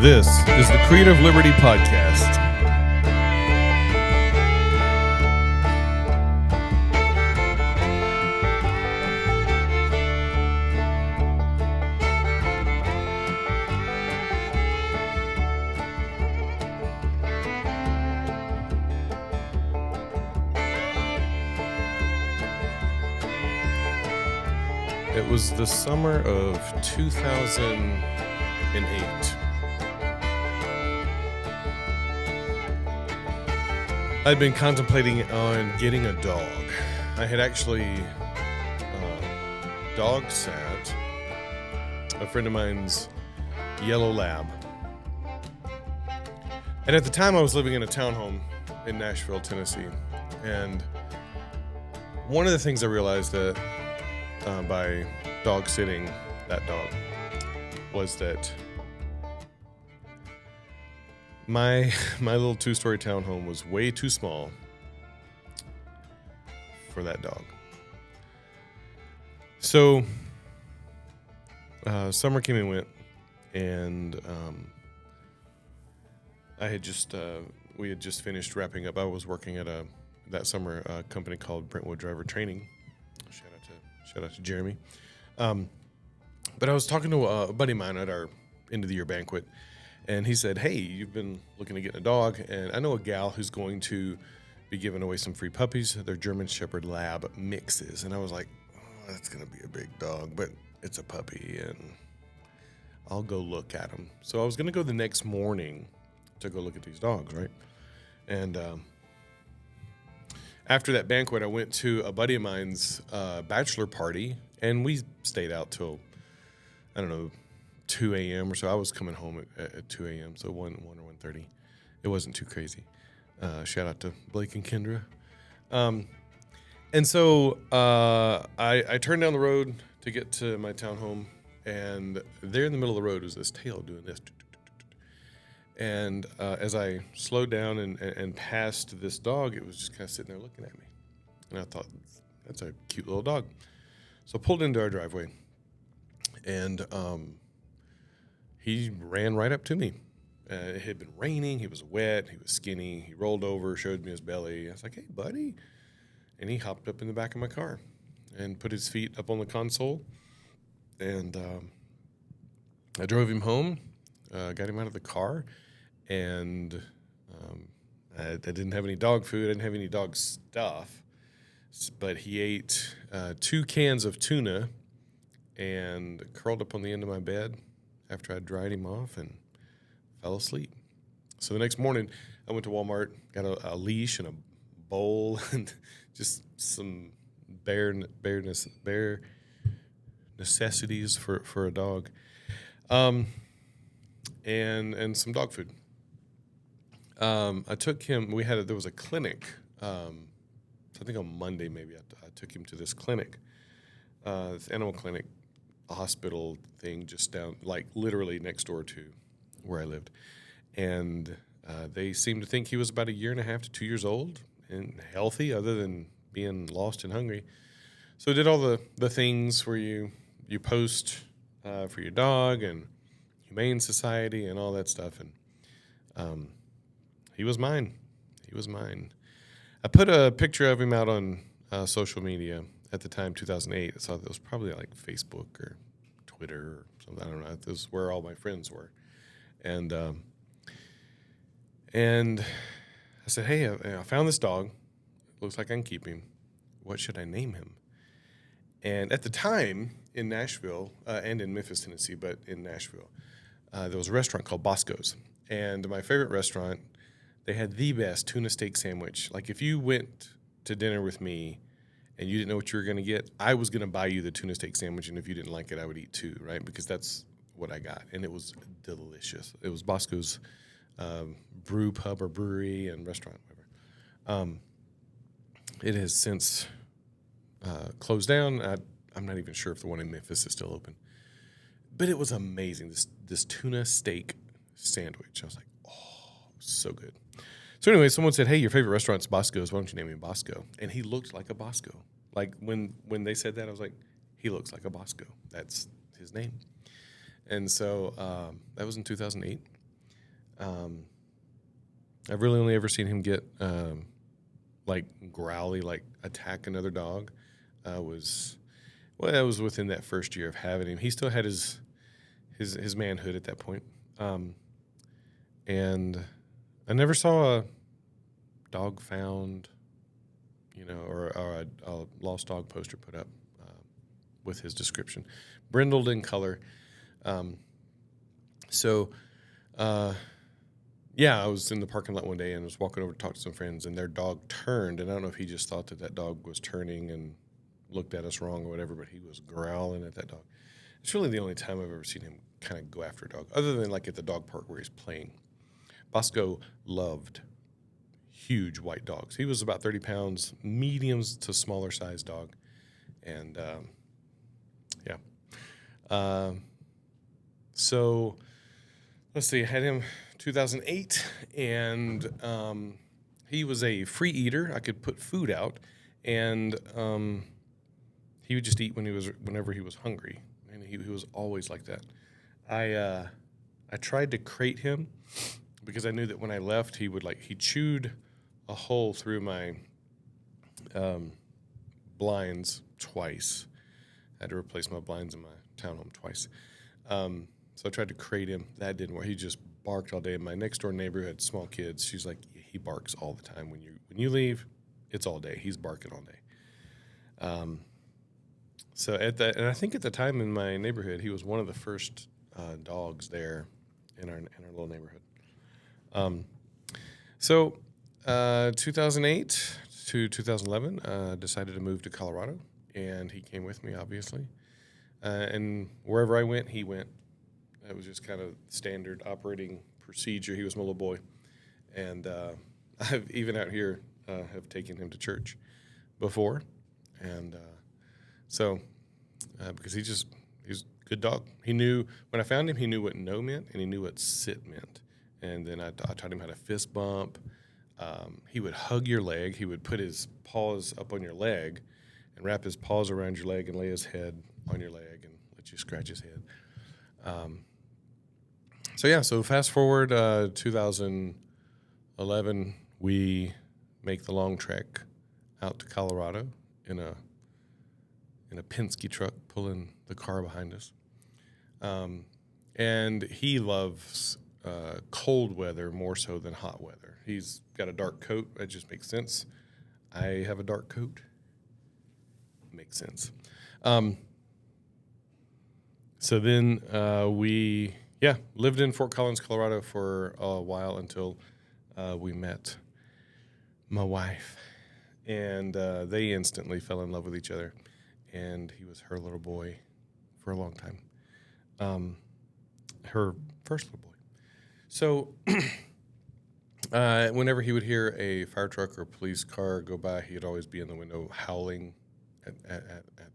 This is the Creative Liberty Podcast. It was the summer of 2008. I'd been contemplating on getting a dog. I had actually dog sat a friend of mine's yellow lab. And at the time I was living in a townhome in Nashville, Tennessee. And one of the things I realized that by dog sitting that dog was that my little two-story townhome was way too small for that dog. So summer came and went, and we had just finished wrapping up. I was working at that summer a company called Brentwood Driver Training. Shout out to Jeremy. But I was talking to a buddy of mine at our end of the year banquet, and he said, "Hey, you've been looking to get a dog, and I know a gal who's going to be giving away some free puppies. They're German Shepherd Lab mixes." And I was like, "Oh, that's going to be a big dog, but it's a puppy, and I'll go look at them." So I was going to go the next morning to go look at these dogs, right? And after that banquet, I went to a buddy of mine's bachelor party, and we stayed out till, 2 a.m. or so. I was coming home at 2 a.m., so 1 or 1:30. It wasn't too crazy. Shout out to Blake and Kendra. And so I turned down the road to get to my townhome, and there in the middle of the road was this tail doing this. And as I slowed down and passed this dog, it was just kind of sitting there looking at me. And I thought, that's a cute little dog. So I pulled into our driveway, and he ran right up to me. It had been raining. He was wet. He was skinny. He rolled over, showed me his belly. I was like, "Hey, buddy." And he hopped up in the back of my car and put his feet up on the console. And I drove him home, got him out of the car. And I didn't have any dog food. I didn't have any dog stuff. But he ate 2 cans of tuna and curled up on the end of my bed after I dried him off and fell asleep. So the next morning, I went to Walmart, got a leash and a bowl and just some bare necessities for a dog, and some dog food. I took him. There was a clinic. I think on Monday maybe I took him to this clinic, this animal clinic, a hospital thing just down, like literally next door to where I lived, and they seemed to think he was about 1.5 to 2 years old and healthy, other than being lost and hungry. So I did all the things where you post for your dog and Humane Society and all that stuff, and he was mine. He was mine. I put a picture of him out on social media at the time, 2008. So it was probably like Facebook or Twitter or something. I don't know. This is where all my friends were. And I said, "Hey, I found this dog. Looks like I can keep him. What should I name him?" And at the time in Nashville, and in Memphis, Tennessee, but in Nashville, there was a restaurant called Bosco's. And my favorite restaurant, they had the best tuna steak sandwich. Like if you went to dinner with me and you didn't know what you were going to get, I was going to buy you the tuna steak sandwich. And if you didn't like it, I would eat too, right? Because that's what I got. And it was delicious. It was Bosco's brew pub or brewery and restaurant, whatever. It has since closed down. I'm not even sure if the one in Memphis is still open. But it was amazing, this tuna steak sandwich. I was like, oh, so good. So anyway, someone said, "Hey, your favorite restaurant's Bosco's. Why don't you name him Bosco?" And he looked like a Bosco. Like when they said that, I was like, he looks like a Bosco. That's his name. And so that was in 2008. I've really only ever seen him get like growly, like attack another dog. That was within that first year of having him. He still had his manhood at that point. And I never saw a dog found, or a lost dog poster put up with his description. Brindled in color. So, yeah, I was in the parking lot one day and was walking over to talk to some friends, and their dog turned. And I don't know if he just thought that dog was turning and looked at us wrong or whatever, but he was growling at that dog. It's really the only time I've ever seen him kind of go after a dog, other than like at the dog park where he's playing. Bosco loved huge white dogs. He was about 30 pounds, mediums to smaller size dog. And, yeah. So let's see, I had him 2008, and he was a free eater. I could put food out, and he would just eat whenever he was hungry, and he was always like that. I tried to crate him because I knew that when I left, he chewed a hole through my blinds twice. I had to replace my blinds in my townhome twice. So I tried to crate him. That didn't work. He just barked all day. My next door neighbor had small kids. She's like, he barks all the time. When you leave, it's all day. He's barking all day. So and I think at the time in my neighborhood, he was one of the first dogs there in our little neighborhood. 2008 to 2011, decided to move to Colorado, and he came with me, obviously. And wherever I went, he went. It was just kind of standard operating procedure. He was my little boy. And I've even out here have taken him to church before. And because he's a good dog. He knew, when I found him, he knew what no meant, and he knew what sit meant. And then I taught him how to fist bump. He would hug your leg. He would put his paws up on your leg and wrap his paws around your leg and lay his head on your leg and let you scratch his head. So fast forward 2011, we make the long trek out to Colorado in a Penske truck, pulling the car behind us. And he loves cold weather more so than hot weather. He's got a dark coat. That just makes sense. I have a dark coat. Makes sense. So then we lived in Fort Collins, Colorado for a while until we met my wife. And they instantly fell in love with each other. And he was her little boy for a long time. Her first little boy. So whenever he would hear a fire truck or police car go by, he'd always be in the window howling at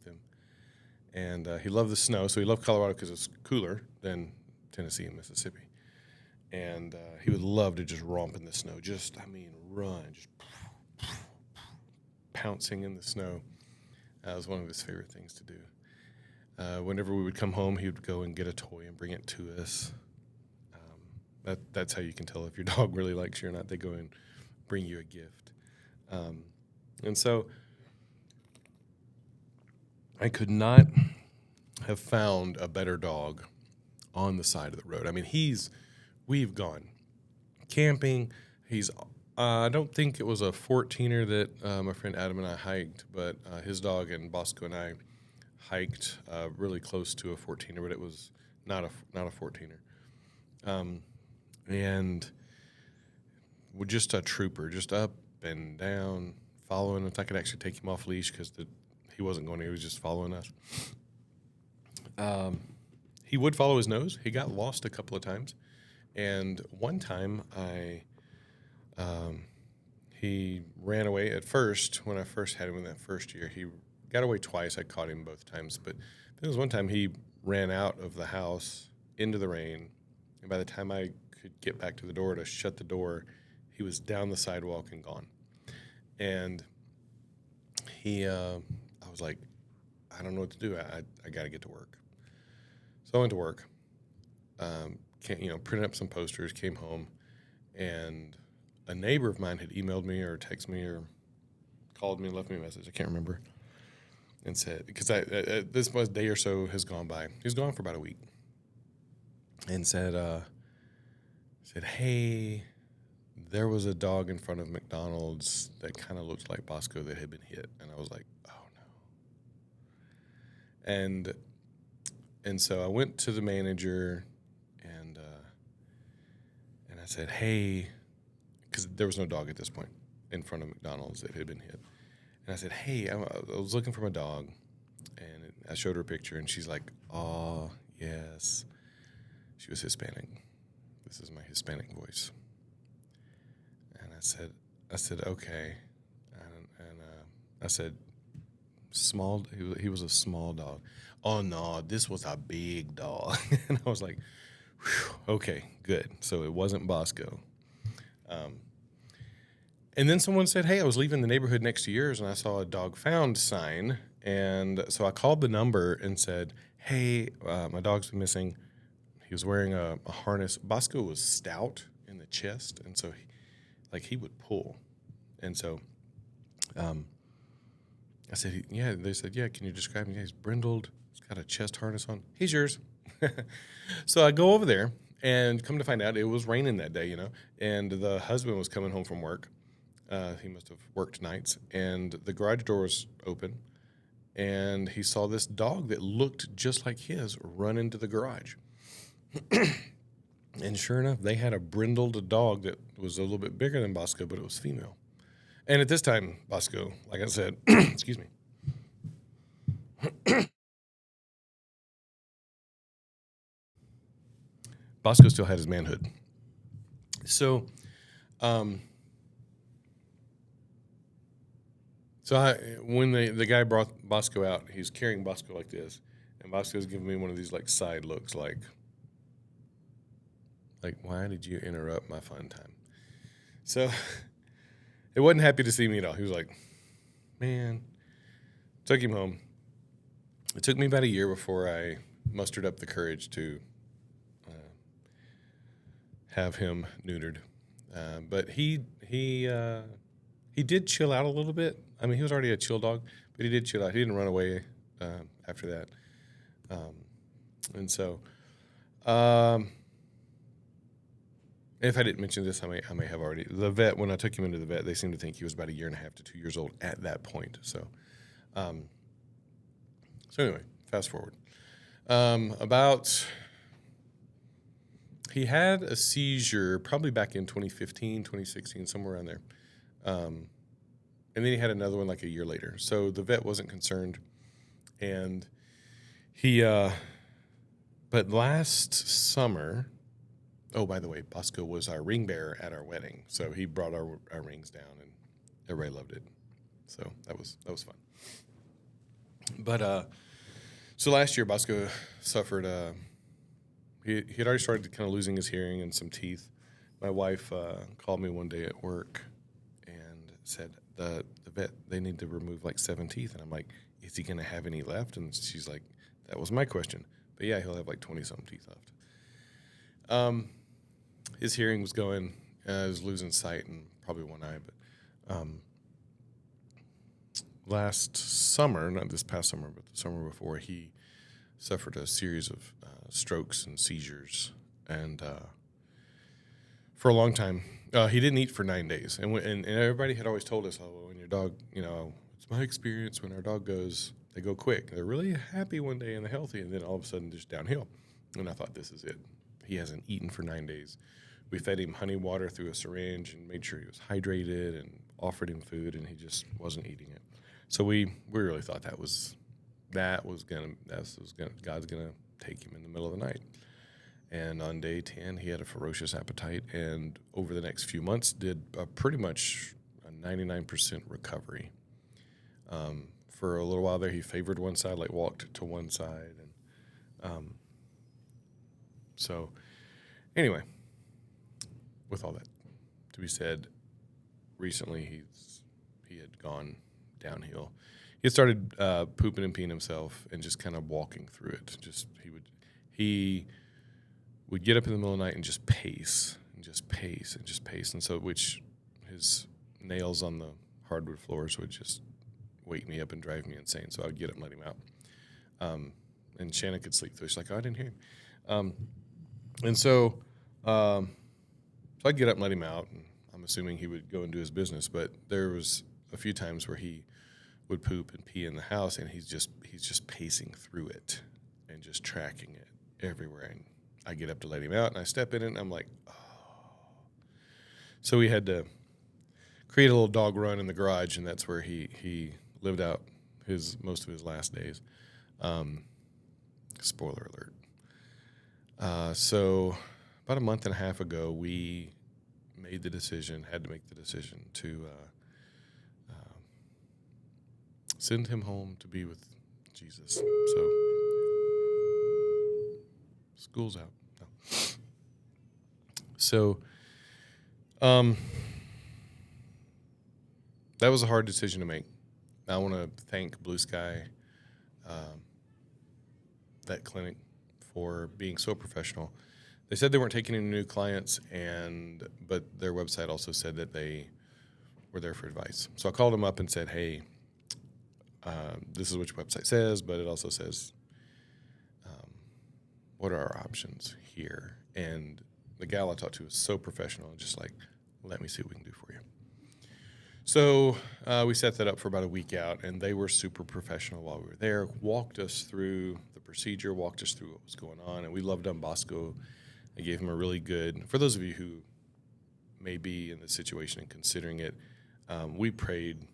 them. And he loved the snow, so he loved Colorado because it's cooler than Tennessee and Mississippi. And he would love to just romp in the snow, run, just pouncing in the snow. That was one of his favorite things to do. Whenever we would come home, he would go and get a toy and bring it to us. That's how you can tell if your dog really likes you or not. They go and bring you a gift. And so I could not have found a better dog on the side of the road. I mean, we've gone camping. I don't think it was a 14er that my friend Adam and I hiked, but his dog and Bosco and I hiked really close to a 14er, but it was not a 14er. And we're just a trooper, just up and down, following. If I could actually take him off leash because he wasn't going to, he was just following us. He would follow his nose. He got lost a couple of times. And one time he ran away at first. When I first had him in that first year, he got away twice. I caught him both times. But there was one time he ran out of the house into the rain. And by the time I could get back to the door to shut the door, he was down the sidewalk and gone. And I was like, I don't know what to do. I got to get to work. So I went to work, printed up some posters, came home, and a neighbor of mine had emailed me or texted me or called me and left me a message. I can't remember. And said, because this day or so has gone by. He was gone for about a week. And said, hey, there was a dog in front of McDonald's that kind of looked like Bosco that had been hit. And I was like, oh no. And so I went to the manager and I said, hey, because there was no dog at this point in front of McDonald's that had been hit. And I said, hey, I was looking for my dog. And I showed her a picture, and she's like, oh, yes. She was Hispanic. This is my Hispanic voice. And I said, okay. And I said, small. He was a small dog. Oh, no, this was a big dog. And I was like, okay, good. So it wasn't Bosco. And then someone said, hey, I was leaving the neighborhood next to yours, and I saw a dog found sign. And so I called the number and said, hey, my dog's been missing. He was wearing a harness. Bosco was stout in the chest, and so he would pull. And so I said, yeah. They said, yeah, can you describe him? Yeah, he's brindled. He's got a chest harness on. He's yours. So I go over there, and come to find out it was raining that day, and the husband was coming home from work. He must have worked nights, and the garage door was open, and he saw this dog that looked just like his run into the garage. And sure enough, they had a brindled dog that was a little bit bigger than Bosco, but it was female. And at this time, Bosco, like I said, excuse me. Bosco still had his manhood. So, when the guy brought Bosco out, he's carrying Bosco like this, and Bosco's giving me one of these side looks, like why did you interrupt my fun time? So it wasn't happy to see me at all. He was like, man. Took him home. It took me about a year before I mustered up the courage to have him neutered. But he did chill out a little bit. I mean, he was already a chill dog, but he did chill out. He didn't run away after that. And so, if I didn't mention this, I may have already. The vet, when I took him into the vet, they seemed to think he was about 1.5 to 2 years old at that point. So anyway, fast forward. He had a seizure probably back in 2015, 2016, somewhere around there. And then he had another one like a year later. So the vet wasn't concerned. And but last summer, oh, by the way, Bosco was our ring bearer at our wedding. So he brought our rings down, and everybody loved it. So that was fun. But so last year, Bosco suffered. He had already started kind of losing his hearing and some teeth. My wife called me one day at work and said the vet, they need to remove 7 teeth. And I'm like, is he going to have any left? And she's like, that was my question. But yeah, he'll have 20-something teeth left. His hearing was going. He was losing sight and probably one eye. But last summer, not this past summer, but the summer before, he suffered a series of strokes and seizures. And for a long time, he didn't eat for 9 days. And everybody had always told us, oh, well, when your dog, it's my experience, when our dog goes, they go quick. They're really happy one day and they're healthy, and then all of a sudden just downhill. And I thought, this is it. He hasn't eaten for 9 days. We fed him honey water through a syringe and made sure he was hydrated and offered him food, and he just wasn't eating it. So we really thought God's gonna take him in the middle of the night. And on day 10, he had a ferocious appetite, and over the next few months did pretty much a 99% recovery. For a little while there, he favored one side, walked to one side, and so anyway, with all that to be said, recently he had gone downhill. He had started pooping and peeing himself and just kind of walking through it. He would get up in the middle of the night and just pace and just pace and just pace. And so, which his nails on the hardwood floors would just wake me up and drive me insane. So I would get up and let him out. And Shannon could sleep through. She's like, oh, I didn't hear him. And so I'd get up and let him out. And I'm assuming he would go and do his business. But there was a few times where he would poop and pee in the house, and he's just pacing through it and just tracking it everywhere. And I get up to let him out, and I step in it, and I'm like, oh. So we had to create a little dog run in the garage, and that's where he lived out most of his last days. Spoiler alert. So about a month and a half ago, we had to make the decision to send him home to be with Jesus. So school's out. No. So that was a hard decision to make. I want to thank Blue Sky, that clinic, for being so professional. They said they weren't taking any new clients, but their website also said that they were there for advice. So I called them up and said, hey, this is what your website says, but it also says, what are our options here? And the gal I talked to was so professional, just like, let me see what we can do for you. So we set that up for about a week out, and they were super professional while we were there, walked us through the procedure, walked us through what was going on, and we loved Legend of Bosco. They gave him a really good, for those of you who may be in this situation and considering it, we prayed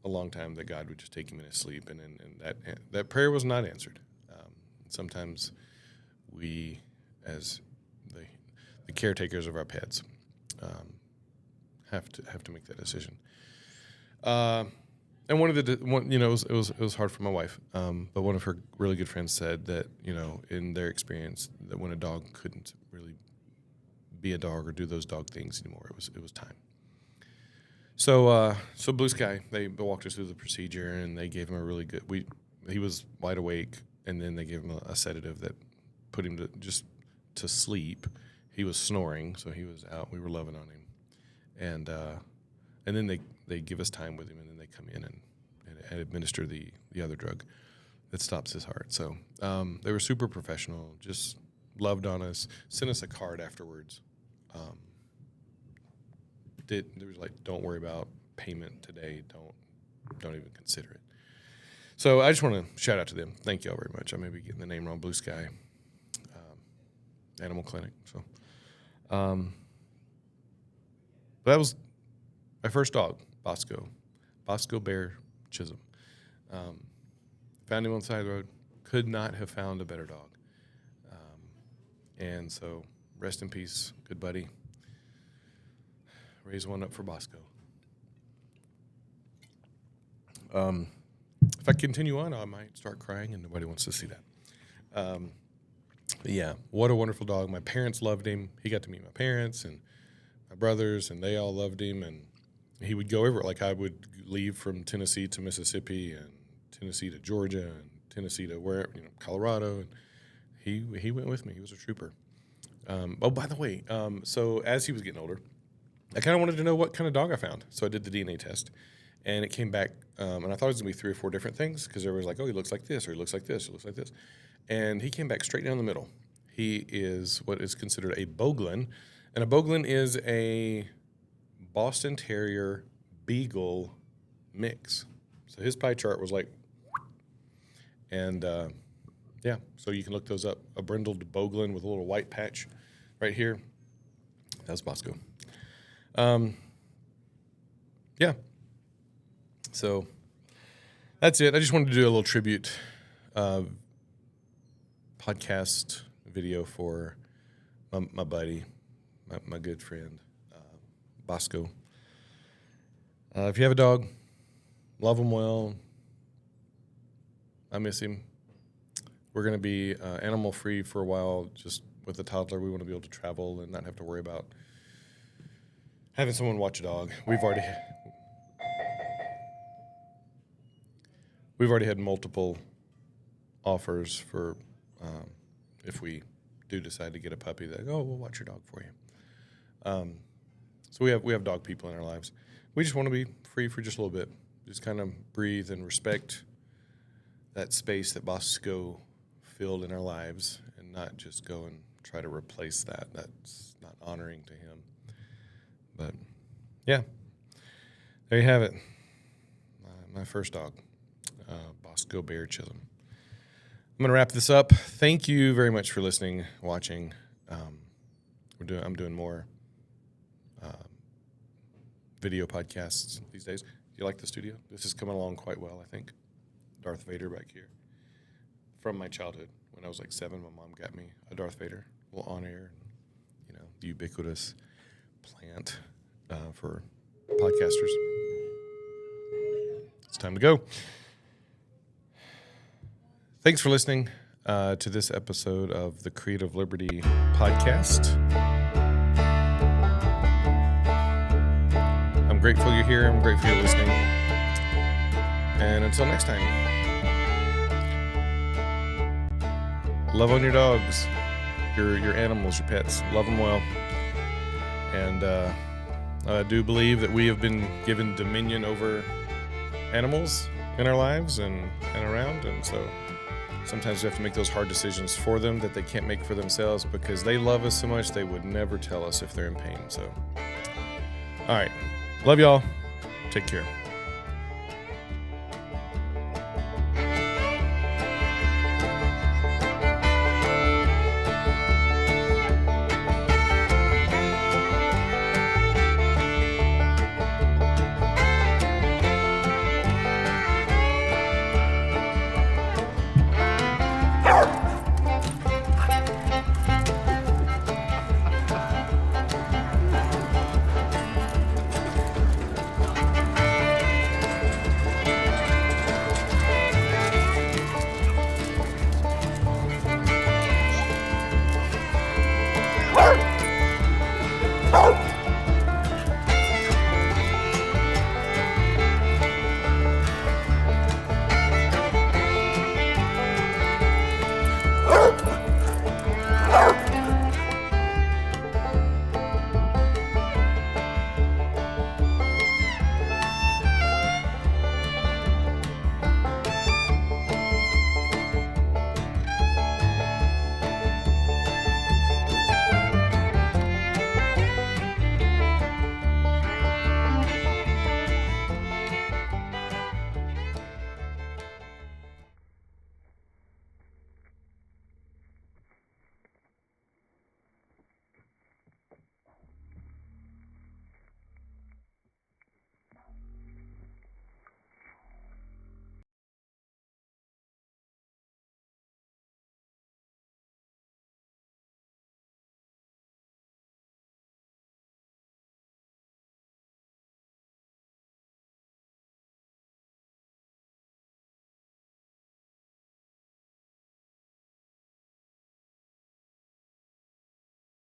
a long time that God would just take him in his sleep, and that prayer was not answered. Sometimes we, as the caretakers of our pets, have to make that decision. And it was hard for my wife. But one of her really good friends said that, in their experience, that when a dog couldn't really be a dog or do those dog things anymore, it was time. So Blue Sky, they walked us through the procedure, and they gave him a really good. He was wide awake, and then they gave him a sedative that put him to sleep. He was snoring, so he was out. We were loving on him, and then they give us time with him, and then they come in and administer the other drug that stops his heart. So they were super professional, just loved on us, sent us a card afterwards. There was like, don't worry about payment today. Don't even consider it. So I just want to shout out to them. Thank you all very much. I may be getting the name wrong. Blue Sky Animal Clinic. So that was my first dog, Bosco Bear Chisholm. Found him on the side of the road. Could not have found a better dog. And so rest in peace, good buddy. Raise one up for Bosco. If I continue on, I might start crying, and nobody wants to see that. Yeah, what a wonderful dog. My parents loved him. He got to meet my parents and my brothers, and they all loved him. And he would go everywhere. Like, I would leave from Tennessee to Mississippi, and Tennessee to Georgia, and Tennessee to Colorado. And he went with me. He was a trooper. By the way, so as he was getting older, I kind of wanted to know what kind of dog I found. So I did the DNA test, and it came back, and I thought it was going to be 3 or 4 different things, because everybody was like, oh, he looks like this, or he looks like this, or he looks like this. And he came back straight down the middle. He is what is considered a Boglin, and a Boglin is a Boston Terrier Beagle mix. So his pie chart was like, and yeah, so you can look those up. A brindled Boglin with a little white patch right here. That's Bosco. Yeah. So that's it. I just wanted to do a little tribute podcast video for my buddy, my good friend, Bosco. If you have a dog, love him well. I miss him. We're going to be animal free for a while. Just with the toddler, we want to be able to travel and not have to worry about having someone watch a dog. We've already had multiple offers for if we do decide to get a puppy, that we'll watch your dog for you. So we have dog people in our lives. We just want to be free for just a little bit, just kind of breathe and respect that space that Bosco filled in our lives, and not just go and try to replace that. That's not honoring to him. But yeah, there you have it. My first dog, Bosco Bear Chisholm. I'm going to wrap this up. Thank you very much for listening, watching. I'm doing more video podcasts these days. Do you like the studio? This is coming along quite well, I think. Darth Vader back here. From my childhood, when I was like 7, my mom got me a Darth Vader, a little on-air, the ubiquitous plant for podcasters. It's time to go. Thanks for listening to this episode of the Creative Liberty Podcast. I'm grateful you're here. I'm grateful you're listening. And until next time, love on your dogs, your animals, your pets. Love them well. And I do believe that we have been given dominion over animals in our lives and around. And so sometimes we have to make those hard decisions for them that they can't make for themselves, because they love us so much they would never tell us if they're in pain. So, all right. Love y'all. Take care.